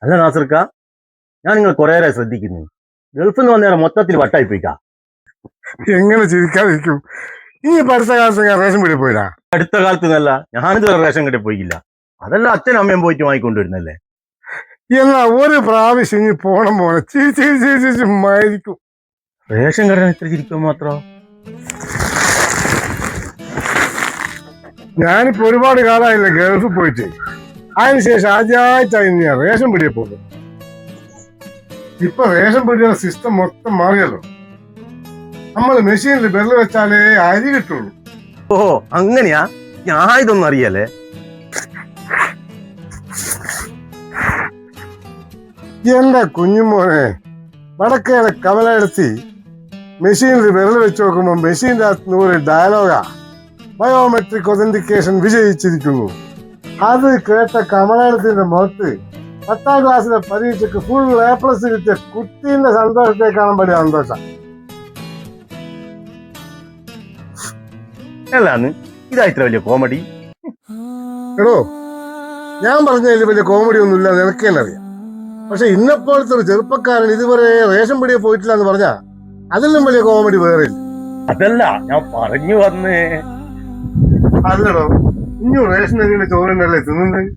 അല്ല നാസർക്ക, ഞാൻ നിങ്ങൾ കുറെ നേരം ശ്രദ്ധിക്കുന്നു. ഗൾഫിൽ നിന്ന് വന്നേരം മൊത്തത്തിൽ വട്ടായി പോയിക്കാ. എങ്ങനെ ചിരിക്കാതിരിക്കും? ഈ അടുത്ത കാലത്ത് ഞാൻ റേഷൻ പീടിക പോയില്ല. അടുത്ത കാലത്ത് നിന്നല്ല, ഞാനിതുവരെ റേഷൻ കടയിൽ പോയില്ല. അതെല്ലാം അച്ഛനും അമ്മയും പോയിട്ട് വാങ്ങിക്കൊണ്ടുവരുന്നല്ലേ. എന്നാ ഒരു പ്രാവശ്യം ഇനി പോണം പോലെ ചിരിച്ച് മരിക്കും. റേഷൻ കട എത്ര ചിരിക്കാൻ മാത്രം? ഞാനിപ്പോ ഒരുപാട് കാലമായില്ല ഗൾഫിൽ പോയിട്ട്. അതിനുശേഷം ആദ്യമായിട്ടായി ഞാൻ റേഷൻ പീടിക പോകും. ഇപ്പൊ റേഷൻ പീടികയുടെ സിസ്റ്റം മൊത്തം മാറിയല്ലോ. നമ്മൾ മെഷീനിൽ വെള്ളം വെച്ചാലേ അരി കിട്ടുള്ളൂ. ഓ അങ്ങനെയാ? ഞാൻ ഇതൊന്നും അറിയാലേ. എന്റെ കുഞ്ഞുമോനെ, വടക്കേടെ കമലെടുത്തി മെഷീനിൽ വിരൽ വെച്ച് നോക്കുമ്പോൾ മെഷീന്റെ അകത്ത് ഒരു ഡയലോഗാ, ബയോമെട്രിക് ഒതന്റിക്കേഷൻ വിജയിച്ചിരിക്കുന്നു. അത് കേട്ട കമലെടുത്തിന്റെ മുഖത്ത് 10ാം ക്ലാസ്സിലെ പരീക്ഷയ്ക്ക് ഫുൾ A+ കിട്ടിയ കുട്ടീന്റെ സന്തോഷത്തെ കാണാൻ വലിയ സന്തോഷം. അല്ലാന്ന് ഇതാ ഇത്ര വലിയ കോമഡി? എടോ, ഞാൻ പറഞ്ഞതിൽ വലിയ കോമഡി ഒന്നും ഇല്ല, നിനക്ക് തന്നെ അറിയാം. പക്ഷെ ഇന്നെപ്പോഴത്തെ ഒരു ചെറുപ്പക്കാരൻ ഇതുവരെ റേഷൻ പീടിക പോയിട്ടില്ല എന്ന് പറഞ്ഞാ അതിലും വലിയ കോമഡി വേറെ ഇല്ല. അതല്ല ഞാൻ പറഞ്ഞു വന്നേ. അല്ലടോ, ഇനി റേഷൻ അരിയുടെ ചോറിനല്ലേ തിന്നുന്നത്.